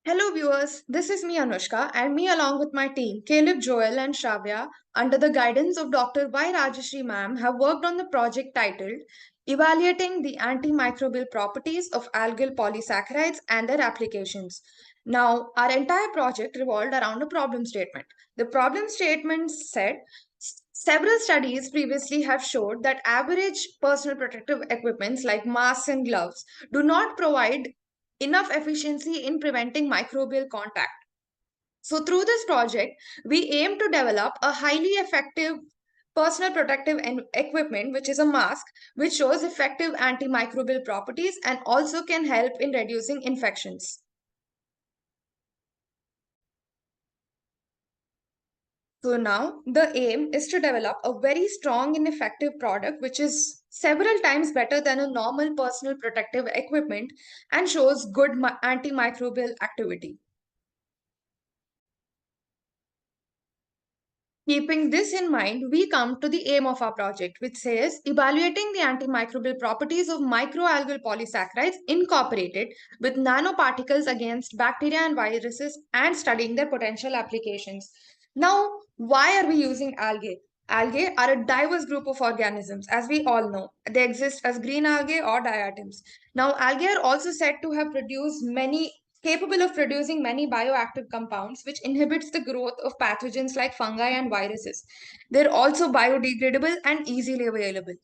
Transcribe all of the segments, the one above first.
Hello viewers, this is me Anushka and me along with my team Caleb, Joel and Shravya under the guidance of Dr. Y. Rajeshri ma'am have worked on the project titled Evaluating the Antimicrobial Properties of Algal Polysaccharides and Their Applications. Now, our entire project revolved around a problem statement. The problem statement said several studies previously have showed that average personal protective equipments like masks and gloves do not provide enough efficiency in preventing microbial contact. So, through this project, we aim to develop a highly effective personal protective equipment, which is a mask, which shows effective antimicrobial properties and also can help in reducing infections. So now the aim is to develop a very strong and effective product which is several times better than a normal personal protective equipment and shows good antimicrobial activity. Keeping this in mind, we come to the aim of our project, which says evaluating the antimicrobial properties of microalgal polysaccharides incorporated with nanoparticles against bacteria and viruses and studying their potential applications. Now, why are we using algae? Algae are a diverse group of organisms, as we all know. They exist as green algae or diatoms. Now, algae are also said to have produced many capable of producing many bioactive compounds which inhibits the growth of pathogens like fungi and viruses. They're also biodegradable and easily available.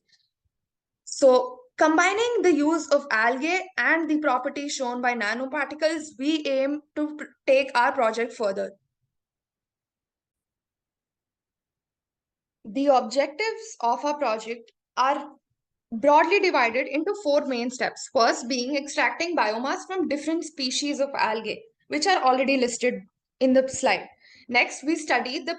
So combining the use of algae and the properties shown by nanoparticles, we aim to take our project further. The objectives of our project are broadly divided into four main steps. First being extracting biomass from different species of algae, which are already listed in the slide. Next, we study the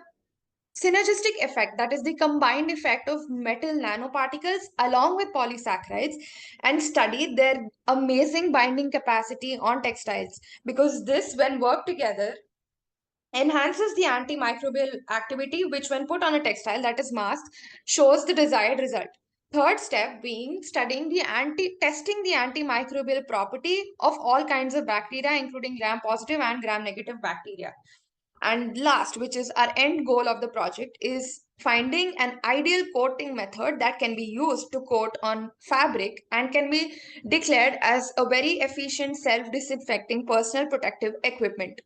synergistic effect, that is the combined effect of metal nanoparticles along with polysaccharides, and study their amazing binding capacity on textiles, because this, when worked together, enhances the antimicrobial activity, which when put on a textile, that is mask, shows the desired result. Third step being studying the testing the antimicrobial property of all kinds of bacteria, including gram positive and gram negative bacteria. And last, which is our end goal of the project, is finding an ideal coating method that can be used to coat on fabric and can be declared as a very efficient self-disinfecting personal protective equipment.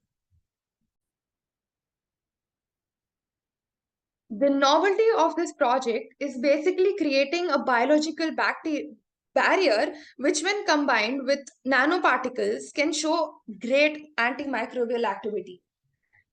The novelty of this project is basically creating a biological barrier which, when combined with nanoparticles, can show great antimicrobial activity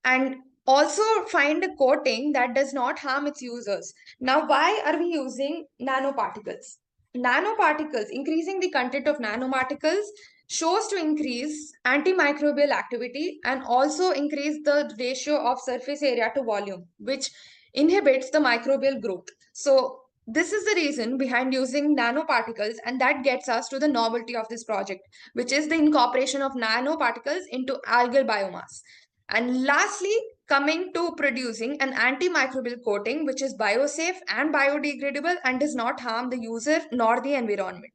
and also find a coating that does not harm its users. Now, why are we using nanoparticles? Nanoparticles, increasing the content of nanoparticles shows to increase antimicrobial activity and also increase the ratio of surface area to volume, which inhibits the microbial growth. So this is the reason behind using nanoparticles, and that gets us to the novelty of this project, which is the incorporation of nanoparticles into algal biomass. And lastly, coming to producing an antimicrobial coating which is biosafe and biodegradable and does not harm the user nor the environment.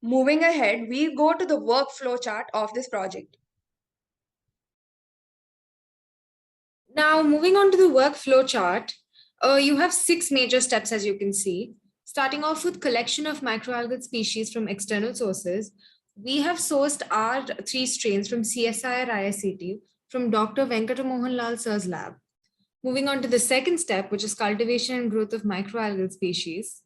Moving ahead, we go to the workflow chart of this project. Now, moving on to the workflow chart, you have 6 major steps, as you can see. Starting off with collection of microalgal species from external sources, we have sourced our 3 strains from CSIR IICT from Dr. Venkatamohan Lal Sir's lab. Moving on to the second step, which is cultivation and growth of microalgal species.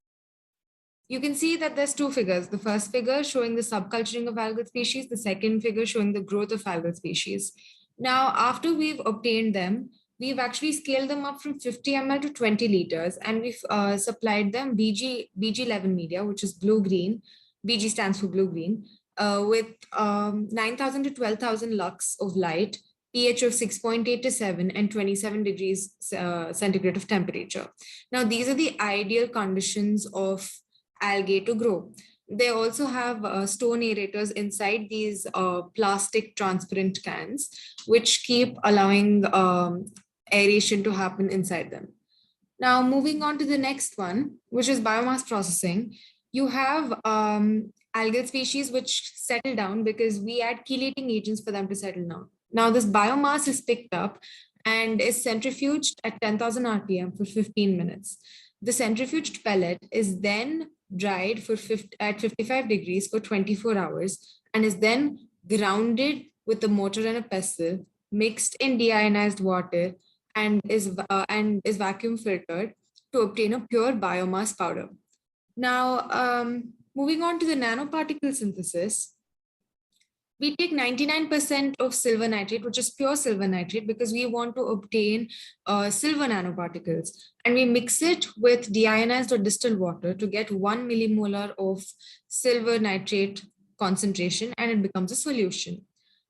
You can see that there's 2 figures. The first figure showing the subculturing of algal species, the second figure showing the growth of algal species. Now, after we've obtained them, we've actually scaled them up from 50 ml to 20 liters, and we've supplied them BG11 media, which is blue-green. BG stands for blue-green, with 9,000 to 12,000 lux of light, pH of 6.8 to 7, and 27 degrees centigrade of temperature. Now, these are the ideal conditions of algae to grow. They also have stone aerators inside these plastic transparent cans, which keep allowing aeration to happen inside them. Now, moving on to the next one, which is biomass processing, you have algal species which settle down because we add chelating agents for them to settle down. Now, this biomass is picked up and is centrifuged at 10,000 RPM for 15 minutes. The centrifuged pellet is then dried at 55 degrees for 24 hours and is then grounded with a mortar and a pestle, mixed in deionized water, and is vacuum filtered to obtain a pure biomass powder. Now, moving on to the nanoparticle synthesis, we take 99% of silver nitrate, which is pure silver nitrate, because we want to obtain silver nanoparticles. And we mix it with deionized or distilled water to get 1 millimolar of silver nitrate concentration, and it becomes a solution.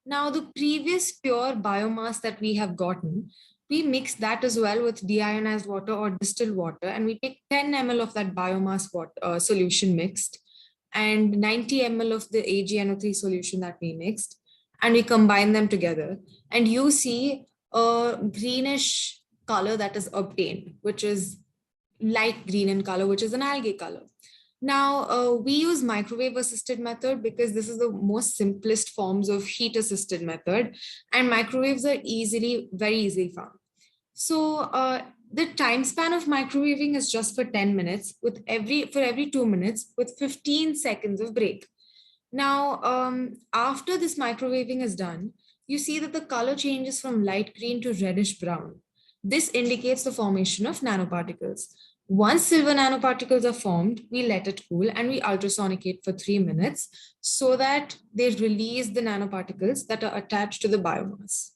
Now, the previous pure biomass that we have gotten, we mix that as well with deionized water or distilled water, and we take 10 ml of that biomass water, solution mixed, and 90 ml of the AgNO3 solution that we mixed, and we combine them together. And you see a greenish color that is obtained, which is light green in color, which is an algae color. Now, we use microwave assisted method because this is the most simplest forms of heat assisted method, and microwaves are very easily found. So the time span of microwaving is just for 10 minutes for every 2 minutes with 15 seconds of break. Now, after this microwaving is done, you see that the color changes from light green to reddish brown. This indicates the formation of nanoparticles. Once silver nanoparticles are formed, we let it cool and we ultrasonicate for 3 minutes so that they release the nanoparticles that are attached to the biomass.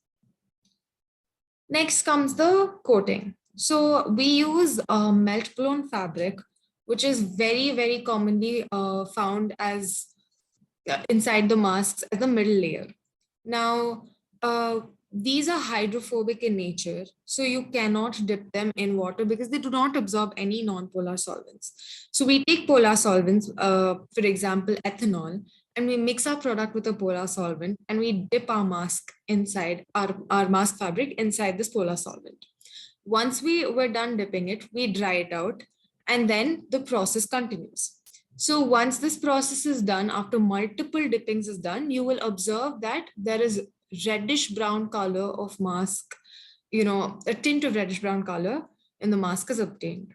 Next comes the coating. So we use melt blown fabric, which is very commonly found as inside the masks as the middle layer. Now, these are hydrophobic in nature, so you cannot dip them in water because they do not absorb any non-polar solvents. So we take polar solvents, for example, ethanol, and we mix our product with a polar solvent and we dip our mask inside our mask fabric inside this polar solvent. Once we were done dipping it, we dry it out and then the process continues. So once this process is done, after multiple dippings is done, you will observe that there is reddish brown color of mask, a tint of reddish brown color in the mask is obtained.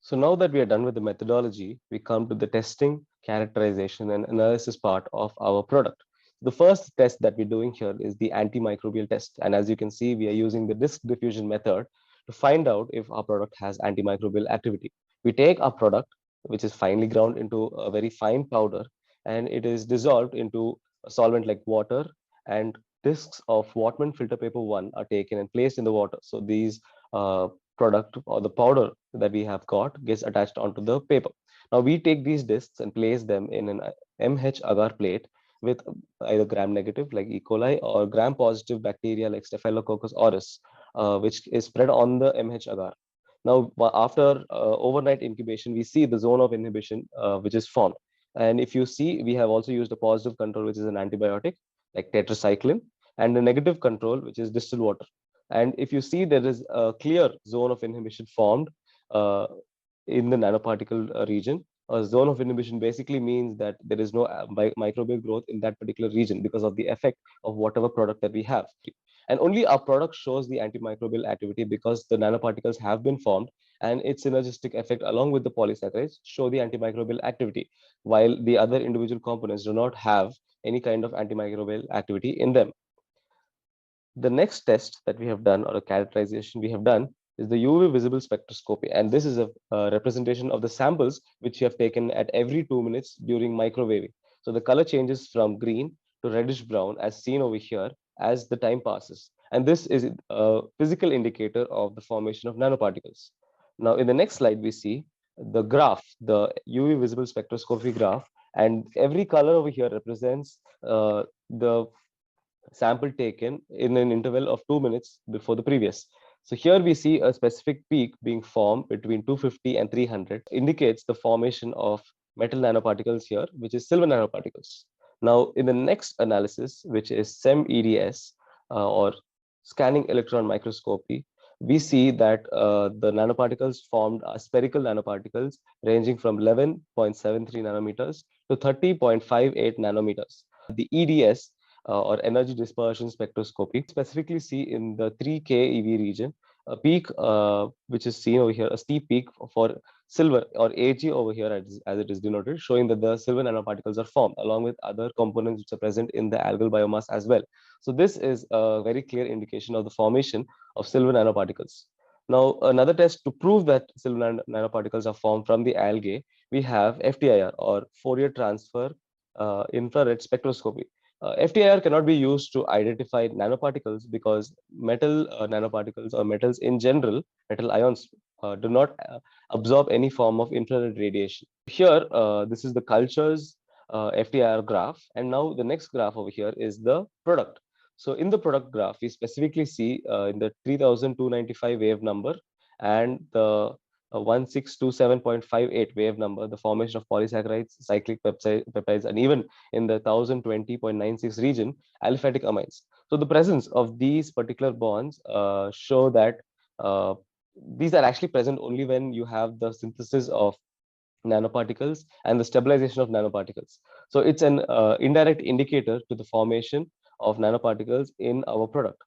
So now that we are done with the methodology, we come to the testing, characterization, and analysis part of our product. The first test that we're doing here is the antimicrobial test. And as you can see, we are using the disk diffusion method to find out if our product has antimicrobial activity. We take our product, which is finely ground into a very fine powder, and it is dissolved into a solvent like water, and discs of Whatman filter paper 1 are taken and placed in the water. So these product or the powder that we have got gets attached onto the paper. Now we take these discs and place them in an MH agar plate with either gram negative like E. coli or gram positive bacteria like Staphylococcus aureus, which is spread on the MH agar. Now, after overnight incubation, we see the zone of inhibition which is formed. And if you see, we have also used a positive control, which is an antibiotic like tetracycline, and a negative control, which is distilled water. And if you see, there is a clear zone of inhibition formed in the nanoparticle region. A zone of inhibition basically means that there is no microbial growth in that particular region because of the effect of whatever product that we have. And only our product shows the antimicrobial activity because the nanoparticles have been formed and its synergistic effect along with the polysaccharides show the antimicrobial activity, while the other individual components do not have any kind of antimicrobial activity in them. The next test that we have done, or a characterization we have done, is the UV visible spectroscopy. And this is a representation of the samples which you have taken at every 2 minutes during microwaving. So the color changes from green to reddish brown as seen over here as the time passes. And this is a physical indicator of the formation of nanoparticles. Now, in the next slide, we see the graph, the UV visible spectroscopy graph, and every color over here represents the sample taken in an interval of 2 minutes before the previous. So here we see a specific peak being formed between 250 and 300, indicates the formation of metal nanoparticles here, which is silver nanoparticles. Now, in the next analysis, which is SEM-EDS or scanning electron microscopy, we see that the nanoparticles formed are spherical nanoparticles ranging from 11.73 nanometers to 30.58 nanometers. The EDS, or energy dispersion spectroscopy, specifically see in the 3 keV region a peak which is seen over here, a steep peak for silver, or Ag over here as it is denoted, showing that the silver nanoparticles are formed along with other components which are present in the algal biomass as well. So this is a very clear indication of the formation of silver nanoparticles. Now, another test to prove that silver nanoparticles are formed from the algae, we have FTIR, or Fourier transfer infrared spectroscopy. FTIR cannot be used to identify nanoparticles because metal nanoparticles, or metals in general, metal ions, do not absorb any form of infrared radiation. Here, this is the cultures FTIR graph, and now the next graph over here is the product. So in the product graph, we specifically see in the 3295 wave number and the 1627.58 wave number, the formation of polysaccharides, cyclic peptides, and even in the 1020.96 region, aliphatic amines. So the presence of these particular bonds show that these are actually present only when you have the synthesis of nanoparticles and the stabilization of nanoparticles. So it's an indirect indicator to the formation of nanoparticles in our product.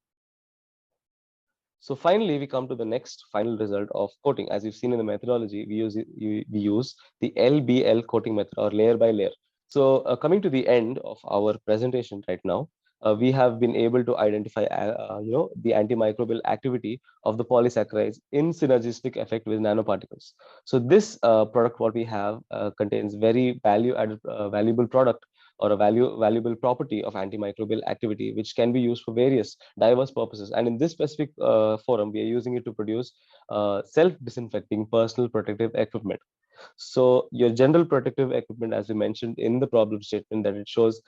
So finally, we come to the next final result of coating. As you've seen in the methodology, we use the LBL coating method, or layer by layer. So coming to the end of our presentation right now, we have been able to identify the antimicrobial activity of the polysaccharides in synergistic effect with nanoparticles. So this product, what we have, contains very valuable product, or a valuable property of antimicrobial activity, which can be used for various diverse purposes. And in this specific forum, we are using it to produce self-disinfecting personal protective equipment. So your general protective equipment, as we mentioned in the problem statement, that it shows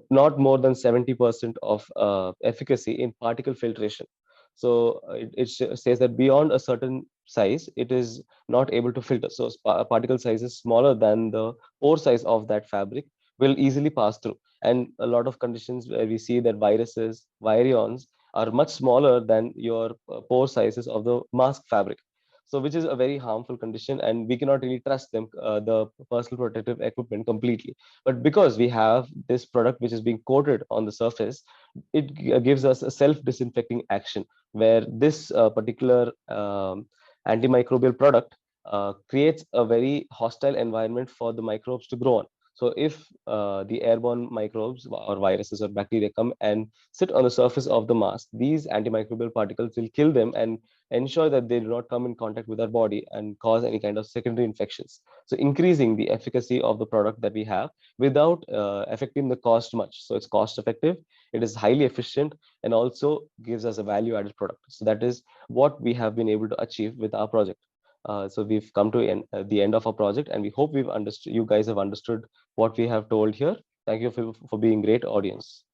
not more than 70% of efficacy in particle filtration. So it says that beyond a certain size, it is not able to filter. So particle size is smaller than the pore size of that fabric will easily pass through. And a lot of conditions where we see that viruses, virions are much smaller than your pore sizes of the mask fabric. So which is a very harmful condition, and we cannot really trust them, the personal protective equipment, completely. But because we have this product which is being coated on the surface, it gives us a self-disinfecting action, where this particular antimicrobial product creates a very hostile environment for the microbes to grow on. So if the airborne microbes or viruses or bacteria come and sit on the surface of the mask, these antimicrobial particles will kill them and ensure that they do not come in contact with our body and cause any kind of secondary infections. So increasing the efficacy of the product that we have without affecting the cost much. So it's cost effective, it is highly efficient, and also gives us a value added product. So that is what we have been able to achieve with our project. So we've come to the end of our project, and we hope you guys have understood what we have told here. Thank you for being great audience.